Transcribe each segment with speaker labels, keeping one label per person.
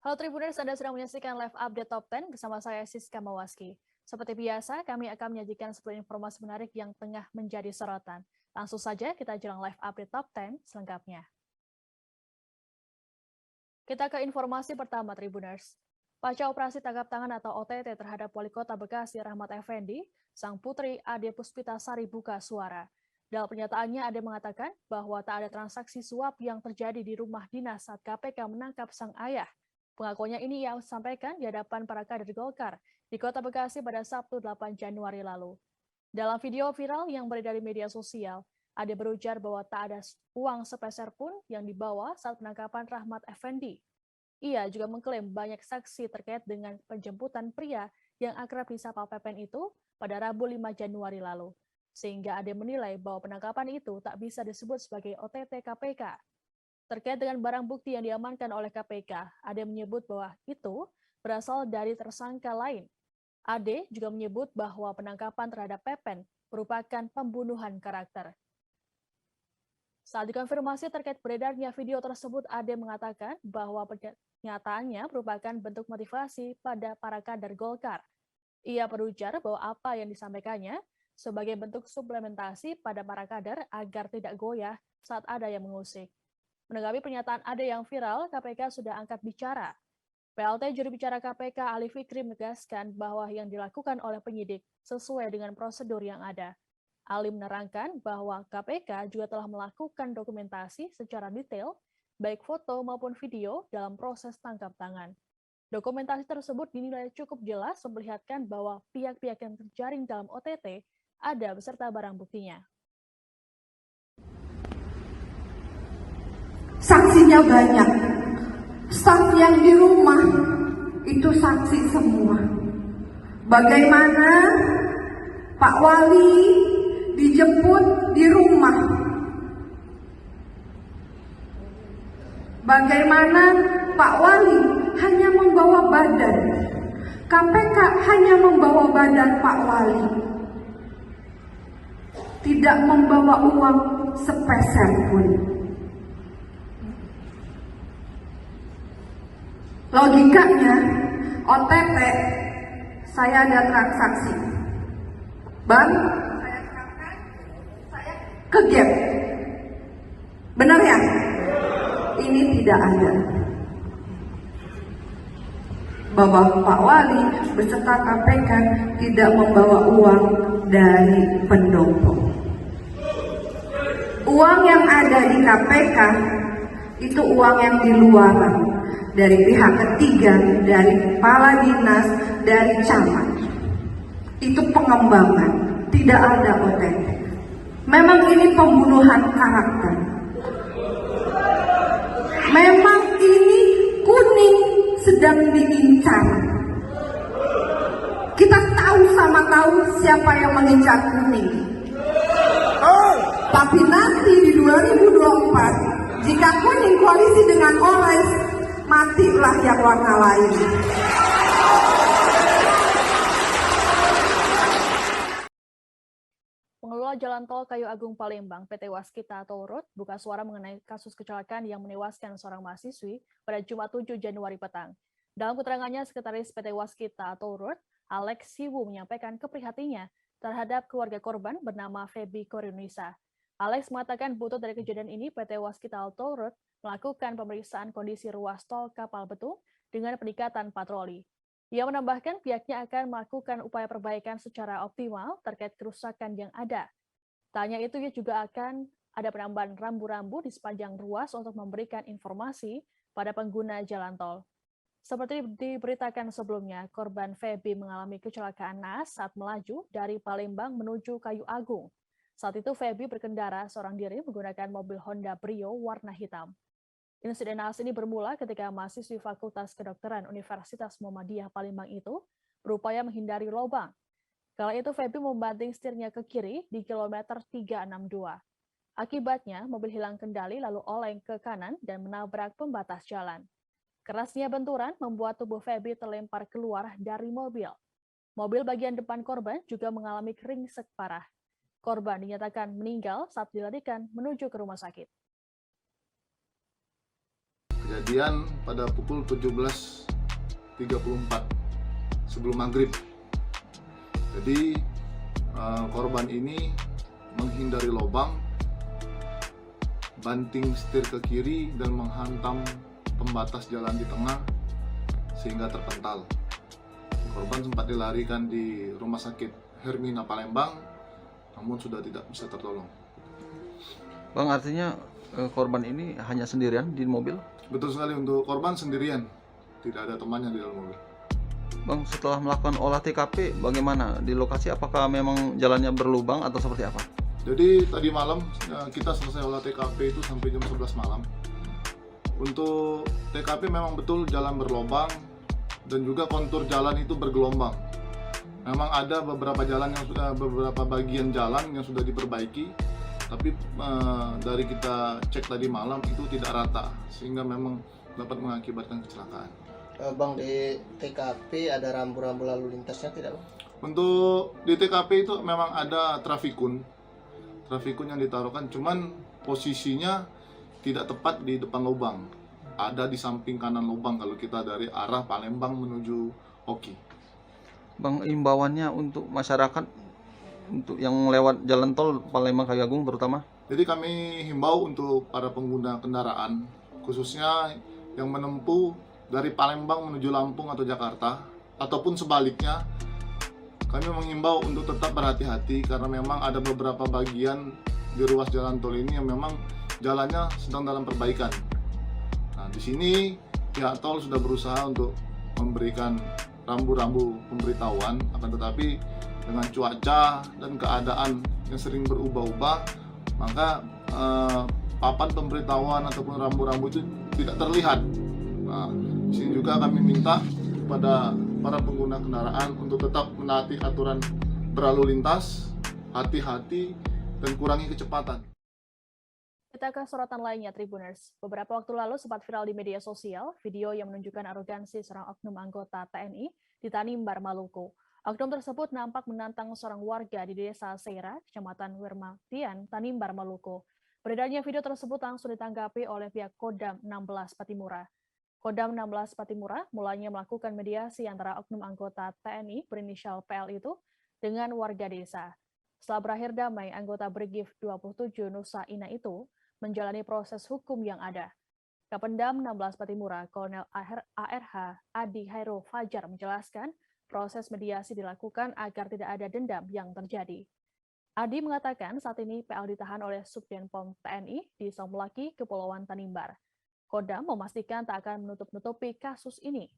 Speaker 1: Halo Tribuners, Anda sedang menyaksikan live update top 10 bersama saya Siska Mawaski. Seperti biasa, kami akan menyajikan 10 informasi menarik yang tengah menjadi sorotan. Langsung saja kita jelang live update top 10 selengkapnya. Kita ke informasi pertama Tribuners. Pasca operasi tangkap tangan atau OTT terhadap Wali Kota Bekasi Rahmat Effendi, sang putri Ade Puspitasari buka suara. Dalam pernyataannya, Ade mengatakan bahwa tak ada transaksi suap yang terjadi di rumah dinas saat KPK menangkap sang ayah. Pengakuannya ini ia sampaikan di hadapan para kader Golkar di Kota Bekasi pada Sabtu 8 Januari lalu. Dalam video viral yang beredar di media sosial, Ade berujar bahwa tak ada uang sepeser pun yang dibawa saat penangkapan Rahmat Effendi. Ia juga mengklaim banyak saksi terkait dengan penjemputan pria yang akrab disapa Pepen itu pada Rabu 5 Januari lalu. Sehingga Ade menilai bahwa penangkapan itu tak bisa disebut sebagai OTT KPK. Terkait dengan barang bukti yang diamankan oleh KPK, Ade menyebut bahwa itu berasal dari tersangka lain. Ade juga menyebut bahwa penangkapan terhadap Pepen merupakan pembunuhan karakter. Saat dikonfirmasi terkait beredarnya video tersebut, Ade mengatakan bahwa pernyataannya merupakan bentuk motivasi pada para kader Golkar. Ia berujar bahwa apa yang disampaikannya sebagai bentuk suplementasi pada para kader agar tidak goyah saat ada yang mengusik. Menanggapi pernyataan Ade yang viral, KPK sudah angkat bicara. PLT juru bicara KPK Ali Fikri menegaskan bahwa yang dilakukan oleh penyidik sesuai dengan prosedur yang ada. Ali menerangkan bahwa KPK juga telah melakukan dokumentasi secara detail, baik foto maupun video dalam proses tangkap tangan. Dokumentasi tersebut dinilai cukup jelas memperlihatkan bahwa pihak-pihak yang terjaring dalam OTT ada beserta barang buktinya.
Speaker 2: Saksinya banyak, staf yang di rumah itu saksi semua. Bagaimana Pak Wali dijemput di rumah, bagaimana Pak Wali hanya membawa badan, KPK hanya membawa badan Pak Wali, tidak membawa uang sepeser pun. Logikanya, OTT, saya ada transaksi. Bang, saya serahkan, saya ke Gap. Benar ya? Ini tidak ada. Bahwa Pak Wali beserta KPK tidak membawa uang dari pendopo. Uang yang ada di KPK itu uang yang di luaran. Dari pihak ketiga, dari kepala dinas, dari camat. Itu pengembangan, tidak ada OTT. Memang ini pembunuhan karakter. Memang ini kuning sedang diincar. Kita tahu sama tahu siapa yang mengincar kuning. Tapi nanti di 2024, jika kuning koalisi dengan orange, matilah yang warna lain.
Speaker 1: Pengelola Jalan Tol Kayu Agung Palembang, PT Waskita Toll Road, buka suara mengenai kasus kecelakaan yang menewaskan seorang mahasiswi pada Jumat 7 Januari petang. Dalam keterangannya, Sekretaris PT Waskita Toll Road, Alex Siwu menyampaikan keprihatinannya terhadap keluarga korban bernama Feby Korinisa. Alex mengatakan buntut dari kejadian ini, PT Waskita Toll Road melakukan pemeriksaan kondisi ruas tol Kapal Betung dengan peningkatan patroli. Ia menambahkan pihaknya akan melakukan upaya perbaikan secara optimal terkait kerusakan yang ada. Tanya itu, ia juga akan ada penambahan rambu-rambu di sepanjang ruas untuk memberikan informasi pada pengguna jalan tol. Seperti diberitakan sebelumnya, korban Feby mengalami kecelakaan naas saat melaju dari Palembang menuju Kayu Agung. Saat itu Feby berkendara seorang diri menggunakan mobil Honda Brio warna hitam. Insiden naas ini bermula ketika mahasiswi Fakultas Kedokteran Universitas Muhammadiyah Palembang itu berupaya menghindari lubang. Kala itu Feby membanting setirnya ke kiri di kilometer 362. Akibatnya mobil hilang kendali lalu oleng ke kanan dan menabrak pembatas jalan. Kerasnya benturan membuat tubuh Feby terlempar keluar dari mobil. Mobil bagian depan korban juga mengalami ringsek parah. Korban dinyatakan meninggal saat dilarikan menuju ke rumah sakit.
Speaker 3: Kejadian pada pukul 17.34 sebelum maghrib. Jadi korban ini menghindari lubang, banting setir ke kiri dan menghantam pembatas jalan di tengah sehingga terpental. Korban sempat dilarikan di Rumah Sakit Hermina Palembang, namun sudah tidak bisa tertolong.
Speaker 4: Bang, artinya korban ini hanya sendirian di mobil?
Speaker 3: Betul sekali, untuk korban sendirian, tidak ada temannya di dalam mobil.
Speaker 4: Bang, setelah melakukan olah TKP, bagaimana di lokasi? Apakah memang jalannya berlubang atau seperti apa?
Speaker 3: Jadi tadi malam kita selesai olah TKP itu sampai jam 11 malam. Untuk TKP memang betul jalan berlubang dan juga kontur jalan itu bergelombang. Memang ada beberapa bagian jalan yang sudah diperbaiki, tapi dari kita cek tadi malam itu tidak rata sehingga memang dapat mengakibatkan kecelakaan.
Speaker 5: Bang, di TKP ada rambu-rambu lalu lintasnya tidak, Bang?
Speaker 3: Untuk di TKP itu memang ada trafikun yang ditaruhkan, cuman posisinya tidak tepat di depan lubang, ada di samping kanan lubang kalau kita dari arah Palembang menuju Oki.
Speaker 4: Bang, imbauannya untuk masyarakat untuk yang lewat jalan tol Palembang Kawiagung terutama?
Speaker 3: Jadi kami himbau untuk para pengguna kendaraan, khususnya yang menempuh dari Palembang menuju Lampung atau Jakarta, ataupun sebaliknya, kami menghimbau untuk tetap berhati-hati karena memang ada beberapa bagian di ruas jalan tol ini yang memang jalannya sedang dalam perbaikan. Nah, di sini pihak tol sudah berusaha untuk memberikan rambu-rambu pemberitahuan, akan tetapi dengan cuaca dan keadaan yang sering berubah-ubah, maka papan pemberitahuan ataupun rambu-rambu itu tidak terlihat. Nah, di sini juga kami minta kepada para pengguna kendaraan untuk tetap menaati aturan berlalu lintas, hati-hati, dan kurangi kecepatan.
Speaker 1: Kita ke sorotan lainnya, Tribuners. Beberapa waktu lalu sempat viral di media sosial video yang menunjukkan arogansi seorang oknum anggota TNI di Tanimbar, Maluku. Oknum tersebut nampak menantang seorang warga di Desa Seira, Kecamatan Wermatian, Tanimbar, Maluku. Beredarnya video tersebut langsung ditanggapi oleh pihak Kodam 16 Patimura. Kodam 16 Patimura mulanya melakukan mediasi antara oknum anggota TNI berinisial PL itu dengan warga desa. Setelah berakhir damai, anggota Brigif 27 Nusa Ina itu menjalani proses hukum yang ada. Kapendam 16 Patimura, Kolonel ARH Adi Hairul Fajar menjelaskan proses mediasi dilakukan agar tidak ada dendam yang terjadi. Adi mengatakan saat ini PL ditahan oleh Subdien POM TNI di Somlaki, Kepulauan Tanimbar. Kodam memastikan tak akan menutup-nutupi kasus ini.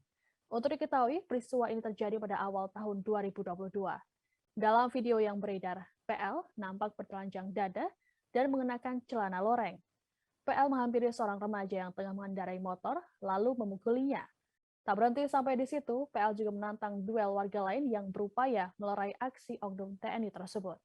Speaker 1: Untuk diketahui, peristiwa ini terjadi pada awal tahun 2022. Dalam video yang beredar, PL nampak bertelanjang dada dan mengenakan celana loreng. PL menghampiri seorang remaja yang tengah mengendarai motor, lalu memukulinya. Tak berhenti sampai di situ, PL juga menantang duel warga lain yang berupaya melerai aksi oknum TNI tersebut.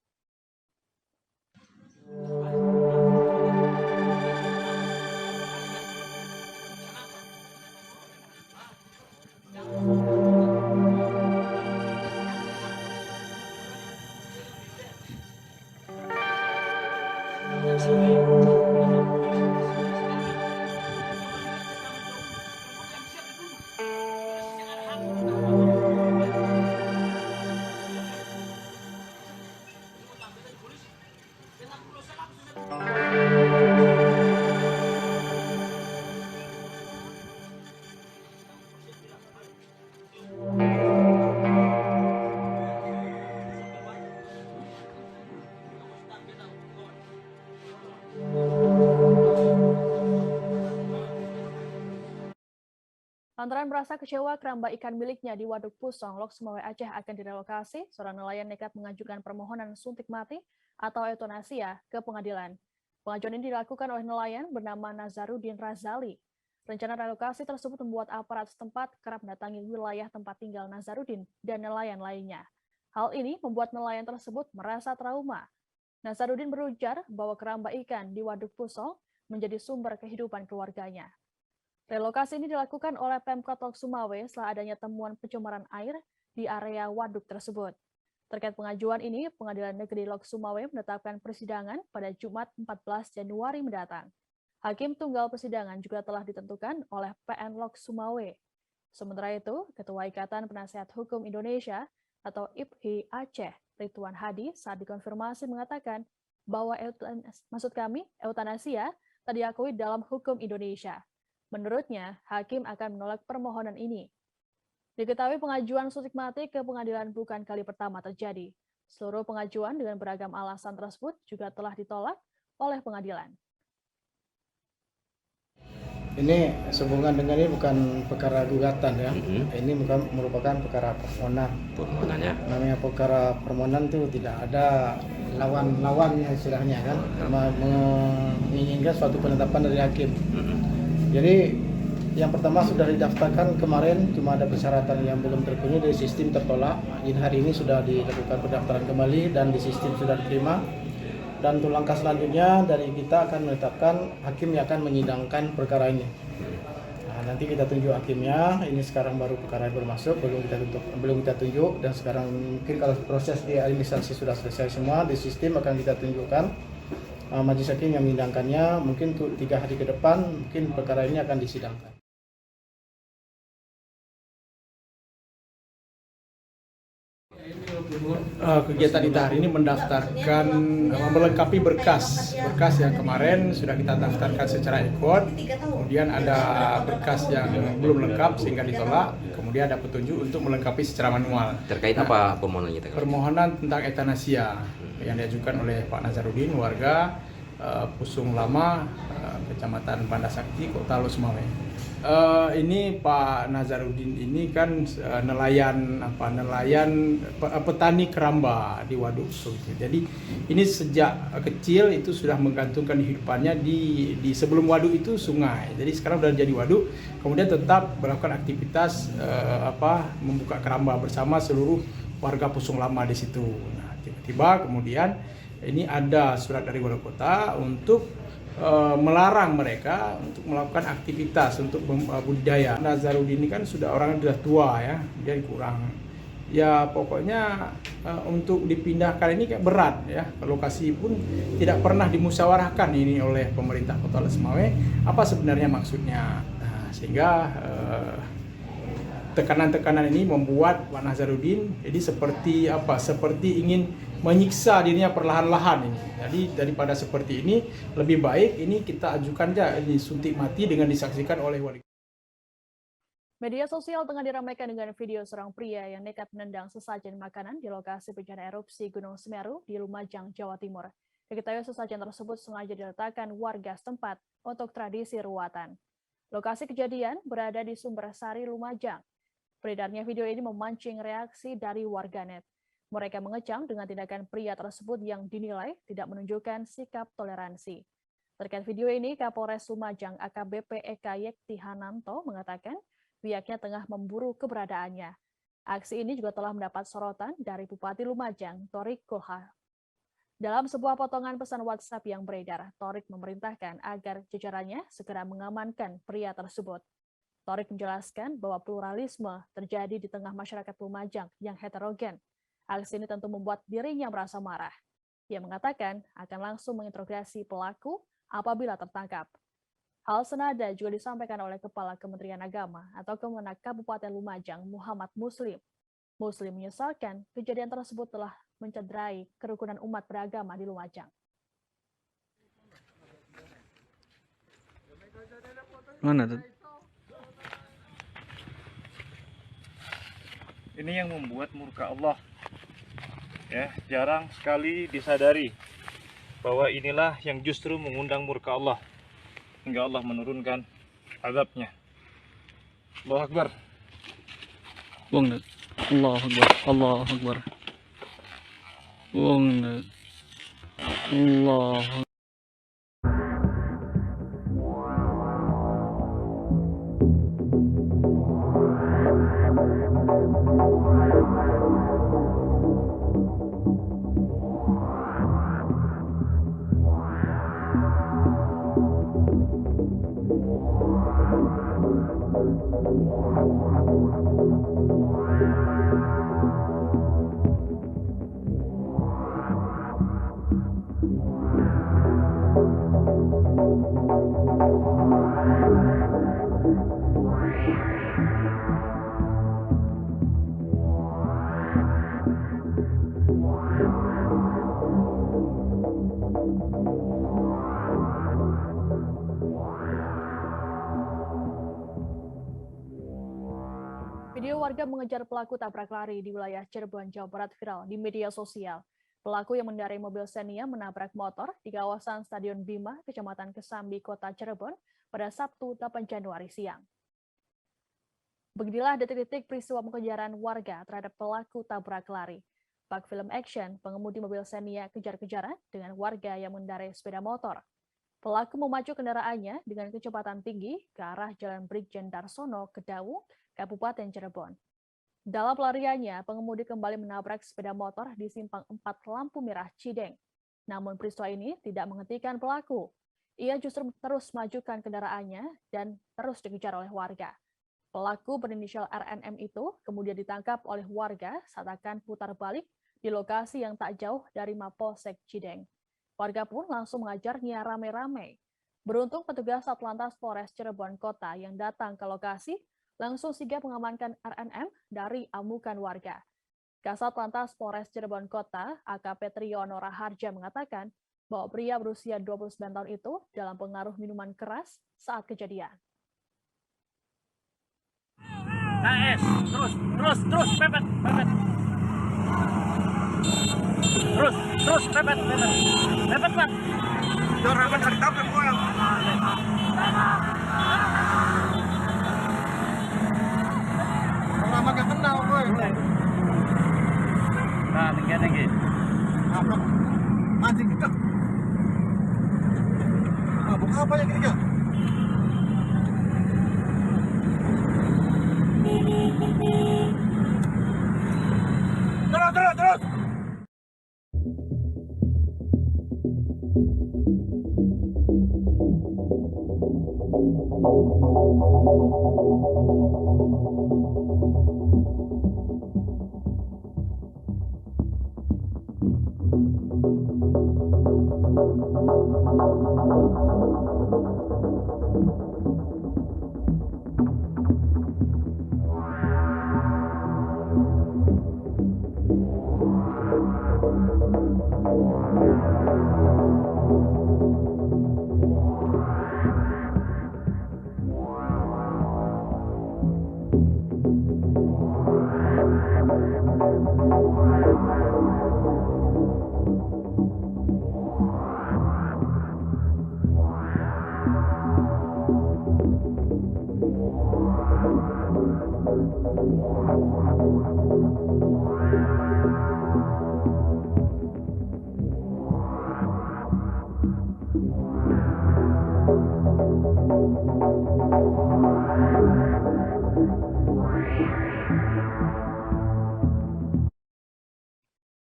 Speaker 1: Lantaran merasa kecewa keramba ikan miliknya di Waduk Pusong, Lok Sumawe Aceh akan direlokasi, seorang nelayan nekat mengajukan permohonan suntik mati atau eutanasia ke pengadilan. Pengajuan ini dilakukan oleh nelayan bernama Nazarudin Razali. Rencana relokasi tersebut membuat aparat setempat kerap mendatangi wilayah tempat tinggal Nazarudin dan nelayan lainnya. Hal ini membuat nelayan tersebut merasa trauma. Nazarudin berujar bahwa keramba ikan di Waduk Pusong menjadi sumber kehidupan keluarganya. Relokasi ini dilakukan oleh Pemkot Lok Sumawe setelah adanya temuan pencemaran air di area waduk tersebut. Terkait pengajuan ini, Pengadilan Negeri Lok Sumawe menetapkan persidangan pada Jumat 14 Januari mendatang. Hakim tunggal persidangan juga telah ditentukan oleh PN Lok Sumawe. Sementara itu, Ketua Ikatan Penasehat Hukum Indonesia atau IPHI Aceh, Ridwan Hadi, saat dikonfirmasi mengatakan bahwa eutanasia tak diakui dalam hukum Indonesia. Menurutnya, hakim akan menolak permohonan ini. Diketahui pengajuan suntik mati ke pengadilan bukan kali pertama terjadi. Seluruh pengajuan dengan beragam alasan tersebut juga telah ditolak oleh pengadilan.
Speaker 6: Ini sehubungan dengan ini bukan perkara gugatan ya. Ini merupakan perkara permohonan.
Speaker 7: Permohonannya.
Speaker 6: Namanya perkara permohonan itu tidak ada lawan-lawannya istilahnya kan. Menginginkan suatu penetapan dari hakim. Jadi yang pertama sudah didaftarkan kemarin, cuma ada persyaratan yang belum terpenuhi dari sistem tertolak. Jadi hari ini sudah dilakukan pendaftaran kembali dan di sistem sudah diterima. Dan untuk langkah selanjutnya dari kita akan menetapkan hakim yang akan menyidangkan perkara ini. Nah, nanti kita tunjuk hakimnya. Ini sekarang baru perkara yang bermasuk, belum kita tunjuk. Dan sekarang mungkin kalau proses di administrasi sudah selesai semua, di sistem akan kita tunjukkan majelis hakim yang menyidangkannya. Mungkin untuk 3 hari ke depan, mungkin perkara ini akan disidangkan. Kegiatan kita hari ini mendaftarkan, melengkapi berkas yang kemarin sudah kita daftarkan secara ikut. Kemudian ada berkas yang belum lengkap sehingga ditolak. Kemudian ada petunjuk untuk melengkapi secara manual.
Speaker 7: Terkait apa permohonannya?
Speaker 6: Permohonan tentang eutanasia yang diajukan oleh Pak Nazarudin, warga Pusung Lama, Kecamatan Banda Sakti, Kota Sumawe. Ini Pak Nazarudin ini kan nelayan petani keramba di waduk. Jadi ini sejak kecil itu sudah menggantungkan hidupannya di sebelum waduk itu sungai. Jadi sekarang sudah jadi waduk, kemudian tetap melakukan aktivitas membuka keramba bersama seluruh warga Pusung Lama di situ. Nah, tiba-tiba kemudian ini ada surat dari wali kota untuk melarang mereka untuk melakukan aktivitas untuk budidaya. Nazarudin ini kan sudah orang sudah tua ya, dia kurang. Ya pokoknya untuk dipindahkan ini kayak berat ya. Lokasi pun tidak pernah dimusyawarahkan ini oleh pemerintah Kota Sumawe. Apa sebenarnya maksudnya? Nah, sehingga tekanan-tekanan ini membuat Pak Nazarudin jadi seperti ingin menyiksa dirinya perlahan-lahan ini. Jadi daripada seperti ini, lebih baik ini kita ajukan aja ini suntik mati dengan disaksikan oleh wali.
Speaker 1: Media sosial tengah diramaikan dengan video seorang pria yang nekat menendang sesajen makanan di lokasi bencana erupsi Gunung Semeru di Lumajang, Jawa Timur. Diketahui sesajen tersebut sengaja diletakkan warga setempat untuk tradisi ruatan. Lokasi kejadian berada di Sumbersari, Lumajang. Beredarnya video ini memancing reaksi dari warganet. Mereka mengecam dengan tindakan pria tersebut yang dinilai tidak menunjukkan sikap toleransi. Terkait video ini, Kapolres Lumajang AKBP Eka Yekti Hananto mengatakan pihaknya tengah memburu keberadaannya. Aksi ini juga telah mendapat sorotan dari Bupati Lumajang, Torik Kulha. Dalam sebuah potongan pesan WhatsApp yang beredar, Torik memerintahkan agar jajarannya segera mengamankan pria tersebut. Torik menjelaskan bahwa pluralisme terjadi di tengah masyarakat Lumajang yang heterogen. Aksi ini tentu membuat dirinya merasa marah. Ia mengatakan akan langsung menginterogasi pelaku apabila tertangkap. Hal senada juga disampaikan oleh Kepala Kementerian Agama atau Kemenak Kabupaten Lumajang, Muhammad Muslim. Muslim menyesalkan kejadian tersebut telah mencederai kerukunan umat beragama di Lumajang.
Speaker 8: Mana tuh?
Speaker 9: Ini yang membuat murka Allah. Ya, jarang sekali disadari bahwa inilah yang justru mengundang murka Allah hingga Allah menurunkan azabnya. Allahu Akbar.
Speaker 8: Allahu Akbar. Allahu Akbar. Allahu
Speaker 2: Thank you.
Speaker 1: Video warga mengejar pelaku tabrak lari di wilayah Cirebon, Jawa Barat viral di media sosial. Pelaku yang mengendarai mobil Xenia menabrak motor di kawasan Stadion Bima, Kecamatan Kesambi, Kota Cirebon pada Sabtu 8 Januari siang. Beginilah detik-detik peristiwa pengejaran warga terhadap pelaku tabrak lari. Bak film action, pengemudi mobil Xenia kejar-kejaran dengan warga yang mengendarai sepeda motor. Pelaku memacu kendaraannya dengan kecepatan tinggi ke arah Jalan Brigjen Darsono, Kedawung, Kabupaten Cirebon. Dalam pelariannya, pengemudi kembali menabrak sepeda motor di simpang 4 lampu merah Cideng. Namun peristiwa ini tidak menghentikan pelaku. Ia justru terus majukan kendaraannya dan terus dikejar oleh warga. Pelaku berinisial RNM itu kemudian ditangkap oleh warga saat akan putar balik di lokasi yang tak jauh dari Mapolsek Cideng. Warga pun langsung mengajarnya rame-rame. Beruntung petugas Satlantas Polres Cirebon Kota yang datang ke lokasi langsung sigap mengamankan RNM dari amukan warga. Kasat Lantas Polres Cirebon Kota, AKP Triyono Raharja mengatakan bahwa pria berusia 29 tahun itu dalam pengaruh minuman keras saat kejadian.
Speaker 9: Terus, pepet. Terus, pepet, Pak. Jangan akan cari tabrak gua.
Speaker 3: Lama gak kenal, boy.
Speaker 9: Nah, tinggi.
Speaker 3: Mancing kita. Mabuk apa yang ini, Kak? Terus.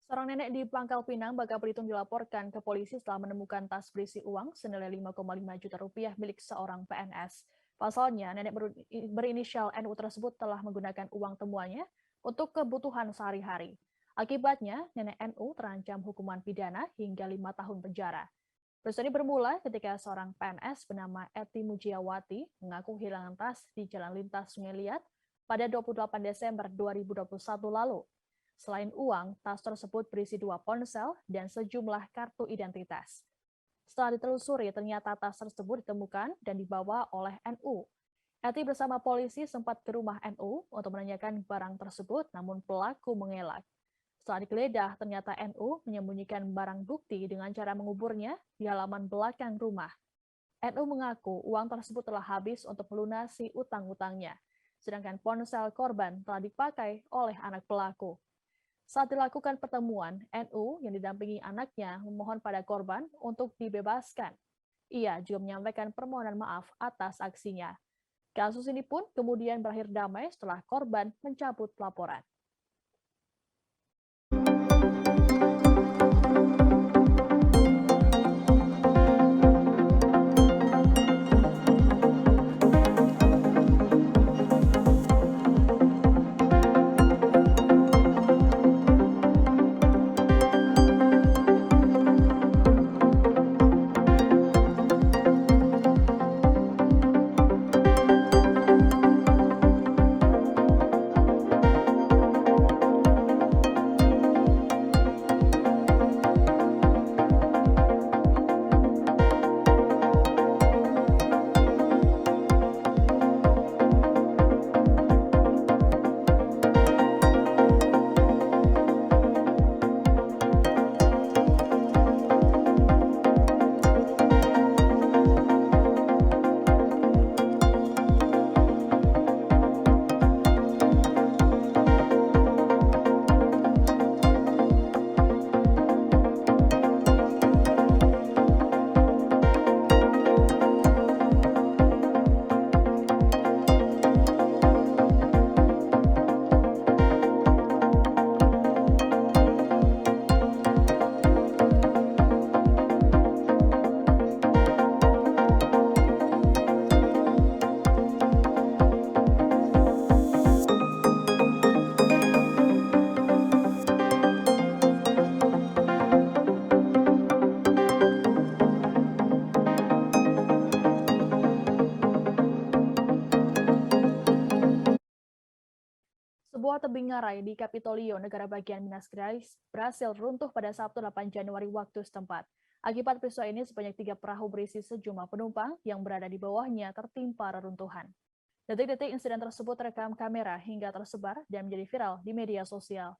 Speaker 1: Seorang nenek di Pangkal Pinang, Bangka Belitung dilaporkan ke polisi setelah menemukan tas berisi uang senilai 5,5 juta rupiah milik seorang PNS. Pasalnya, nenek berinisial NU tersebut telah menggunakan uang temuannya untuk kebutuhan sehari-hari. Akibatnya, nenek NU terancam hukuman pidana hingga 5 tahun penjara. Peristiwa ini bermula ketika seorang PNS bernama Eti Mujiawati mengaku kehilangan tas di Jalan Lintas Sungai Liat pada 28 Desember 2021 lalu. Selain uang, tas tersebut berisi 2 ponsel dan sejumlah kartu identitas. Setelah ditelusuri, ternyata tas tersebut ditemukan dan dibawa oleh NU. Eti bersama polisi sempat ke rumah NU untuk menanyakan barang tersebut, namun pelaku mengelak. Setelah digeledah, ternyata NU menyembunyikan barang bukti dengan cara menguburnya di halaman belakang rumah. NU mengaku uang tersebut telah habis untuk melunasi utang-utangnya, sedangkan ponsel korban telah dipakai oleh anak pelaku. Saat dilakukan pertemuan, NU yang didampingi anaknya memohon pada korban untuk dibebaskan. Ia juga menyampaikan permohonan maaf atas aksinya. Kasus ini pun kemudian berakhir damai setelah korban mencabut laporan. Sebuah tebing ngarai di Capitolio, negara bagian Minas Gerais, berhasil runtuh pada Sabtu 8 Januari waktu setempat. Akibat peristiwa ini, sebanyak 3 perahu berisi sejumlah penumpang yang berada di bawahnya tertimpa reruntuhan. Detik-detik insiden tersebut terekam kamera hingga tersebar dan menjadi viral di media sosial.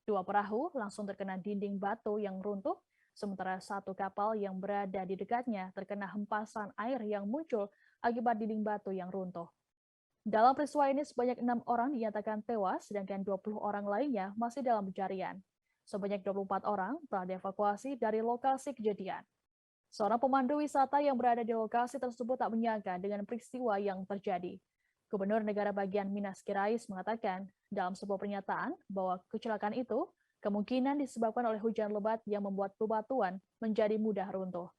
Speaker 1: 2 perahu langsung terkena dinding batu yang runtuh, sementara 1 kapal yang berada di dekatnya terkena hempasan air yang muncul akibat dinding batu yang runtuh. Dalam peristiwa ini, sebanyak 6 orang dinyatakan tewas, sedangkan 20 orang lainnya masih dalam pencarian. Sebanyak 24 orang telah dievakuasi dari lokasi kejadian. Seorang pemandu wisata yang berada di lokasi tersebut tak menyangka dengan peristiwa yang terjadi. Gubernur negara bagian Minas Gerais mengatakan dalam sebuah pernyataan bahwa kecelakaan itu kemungkinan disebabkan oleh hujan lebat yang membuat bebatuan menjadi mudah runtuh.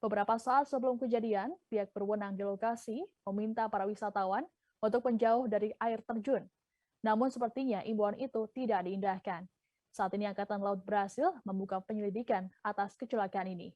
Speaker 1: Beberapa saat sebelum kejadian, pihak berwenang di lokasi meminta para wisatawan untuk menjauh dari air terjun. Namun sepertinya imbauan itu tidak diindahkan. Saat ini Angkatan Laut berhasil membuka penyelidikan atas kecelakaan ini.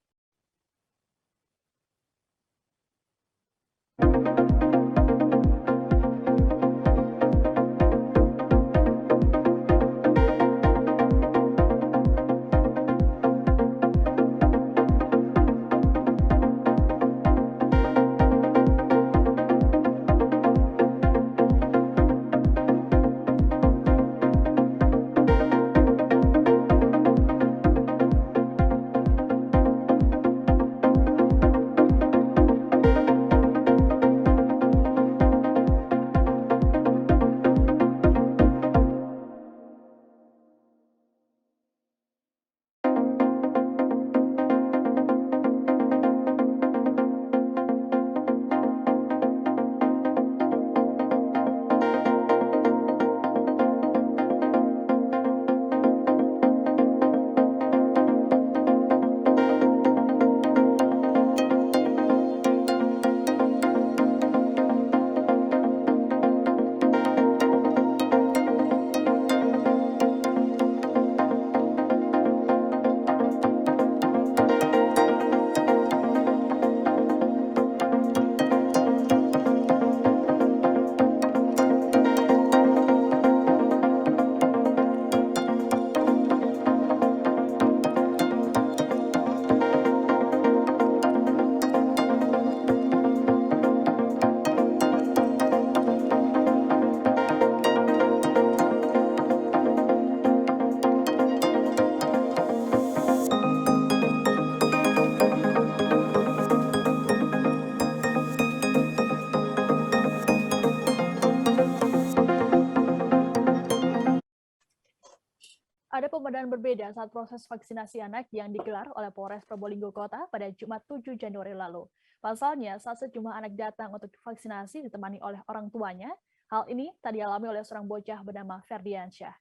Speaker 1: Ada perbedaan berbeda saat proses vaksinasi anak yang digelar oleh Polres Probolinggo Kota pada Jumat 7 Januari lalu. Pasalnya, saat sejumlah anak datang untuk vaksinasi ditemani oleh orang tuanya, hal ini tak dialami oleh seorang bocah bernama Ferdiansyah.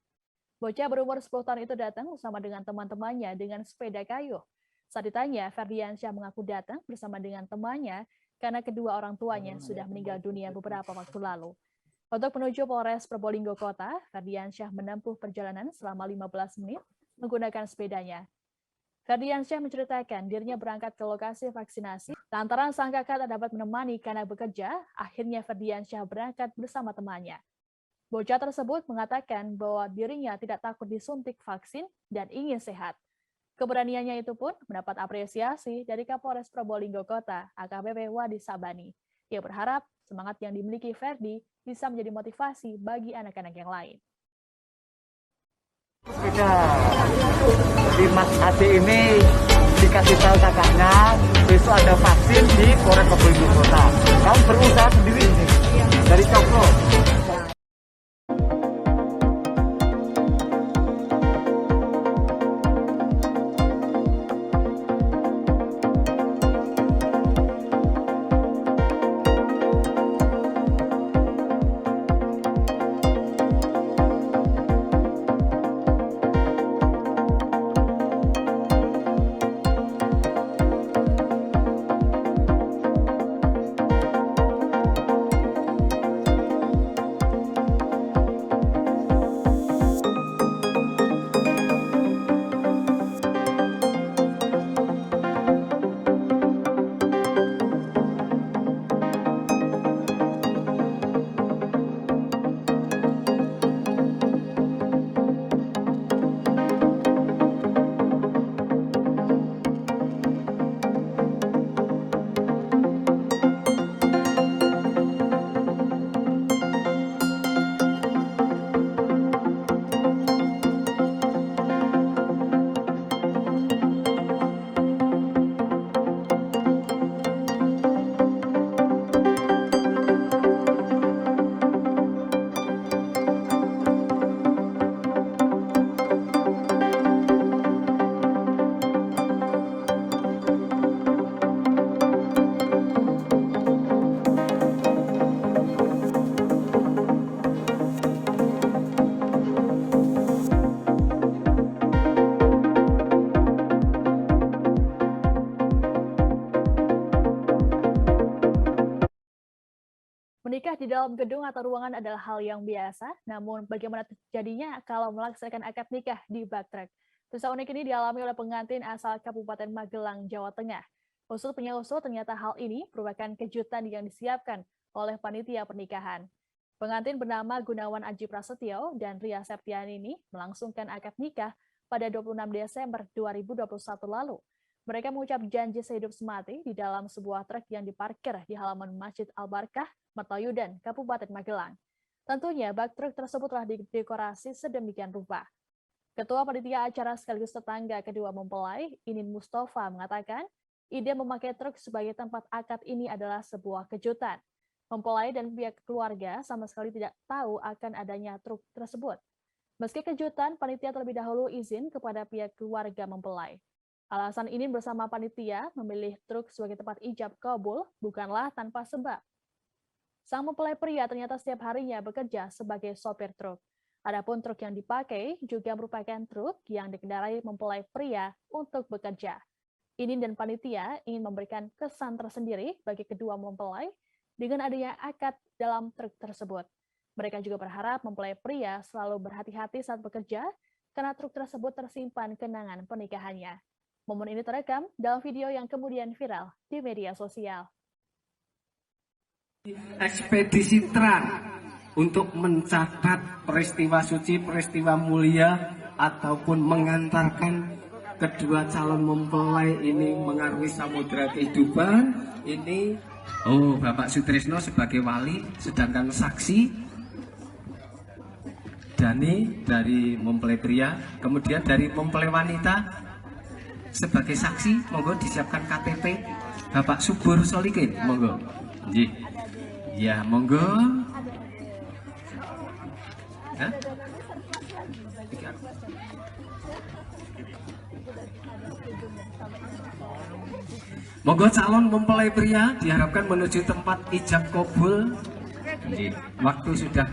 Speaker 1: Bocah berumur 10 tahun itu datang bersama dengan teman-temannya dengan sepeda kayu. Saat ditanya, Ferdiansyah mengaku datang bersama dengan temannya karena kedua orang tuanya sudah meninggal dunia beberapa waktu lalu. Untuk menuju Polres Probolinggo Kota, Ferdiansyah menempuh perjalanan selama 15 menit menggunakan sepedanya. Ferdiansyah menceritakan dirinya berangkat ke lokasi vaksinasi. Lantaran sang kakak tak dapat menemani karena bekerja, akhirnya Ferdiansyah berangkat bersama temannya. Bocah tersebut mengatakan bahwa dirinya tidak takut disuntik vaksin dan ingin sehat. Keberaniannya itu pun mendapat apresiasi dari Kapolres Probolinggo Kota, AKBP Wadi Sabani. Ia berharap semangat yang dimiliki Ferdi bisa menjadi motivasi bagi anak-anak yang lain.
Speaker 10: Di Mas Ade ini dikasih tahu kakaknya besok ada vaksin di Polres Probolinggo Kota. Kamu berusaha sendiri ini dari Cokro.
Speaker 1: di dalam gedung atau ruangan adalah hal yang biasa, namun bagaimana terjadinya kalau melaksanakan akad nikah di bak truk? Kisah unik ini dialami oleh pengantin asal Kabupaten Magelang, Jawa Tengah. Usut punya usut, ternyata hal ini merupakan kejutan yang disiapkan oleh panitia pernikahan. Pengantin bernama Gunawan Aji Prasetyo dan Ria Septiani ini melangsungkan akad nikah pada 26 Desember 2021 lalu. Mereka mengucap janji sehidup semati di dalam sebuah truk yang diparkir di halaman Masjid Al-Barkah, Mertoyudan, Kabupaten Magelang. Tentunya bak truk tersebut telah didekorasi sedemikian rupa. Ketua Panitia Acara sekaligus tetangga kedua mempelai, Inin Mustafa, mengatakan ide memakai truk sebagai tempat akad ini adalah sebuah kejutan. Mempelai dan pihak keluarga sama sekali tidak tahu akan adanya truk tersebut. Meski kejutan, panitia terlebih dahulu izin kepada pihak keluarga mempelai. Alasan ini bersama panitia memilih truk sebagai tempat ijab kabul bukanlah tanpa sebab. Sang mempelai pria ternyata setiap harinya bekerja sebagai sopir truk. Adapun truk yang dipakai juga merupakan truk yang dikendarai mempelai pria untuk bekerja. Inin dan panitia ingin memberikan kesan tersendiri bagi kedua mempelai dengan adanya akad dalam truk tersebut. Mereka juga berharap mempelai pria selalu berhati-hati saat bekerja karena truk tersebut tersimpan kenangan pernikahannya. Momen ini terekam dalam video yang kemudian viral di media sosial.
Speaker 10: Ekspedisi Truk untuk mencatat peristiwa suci, peristiwa mulia, ataupun mengantarkan kedua calon mempelai ini mengarungi samudera kehidupan. Ini Bapak Sutrisno sebagai wali, sedangkan saksi Dani dari mempelai pria, kemudian dari mempelai wanita sebagai saksi, monggo disiapkan KTP Bapak Subur Solikin, monggo. Nggih. Ya, monggo. Hah? Monggo calon mempelai pria diharapkan menuju tempat ijab kabul. Nggih. Waktu sudah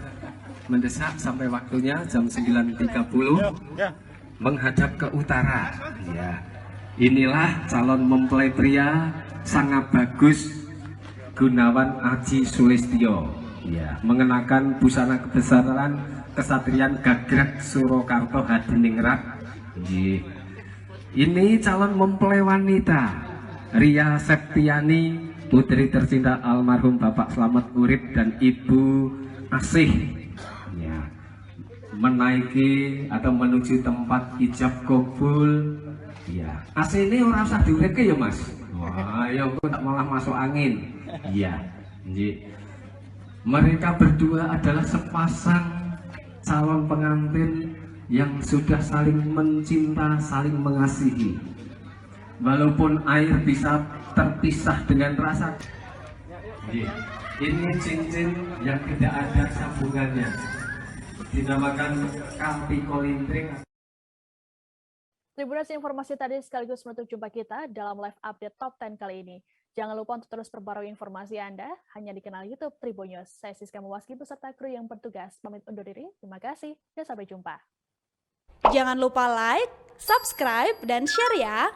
Speaker 10: mendesak sampai waktunya jam 9.30 menghadap ke utara. Ya. Inilah calon mempelai pria sangat bagus Gunawan Aji Sulistyo, ya, mengenakan busana kebesaran kesatrian Gagrag Surakarta Hadiningrat. Ini calon mempelai wanita Ria Septiani, putri tercinta almarhum Bapak Slamet Urip dan Ibu Asih, ya, menaiki atau menuju tempat ijab kabul. Iya, AC ini orang usah diuripke ya Mas. Wah, ya kok tak malah masuk angin. Iya, mereka berdua adalah sepasang calon pengantin yang sudah saling mencinta, saling mengasihi. Walaupun air bisa terpisah dengan rasa. Ini cincin yang tidak ada sambungannya. Dinamakan kampi kolintring.
Speaker 1: Tribuners, informasi tadi sekaligus menutup jumpa kita dalam live update Top 10 kali ini. Jangan lupa untuk terus perbarui informasi Anda hanya di kanal YouTube Tribunnews. Saya Siska Muwaski beserta kru yang bertugas pamit undur diri. Terima kasih dan sampai jumpa.
Speaker 11: Jangan lupa like, subscribe, dan share ya.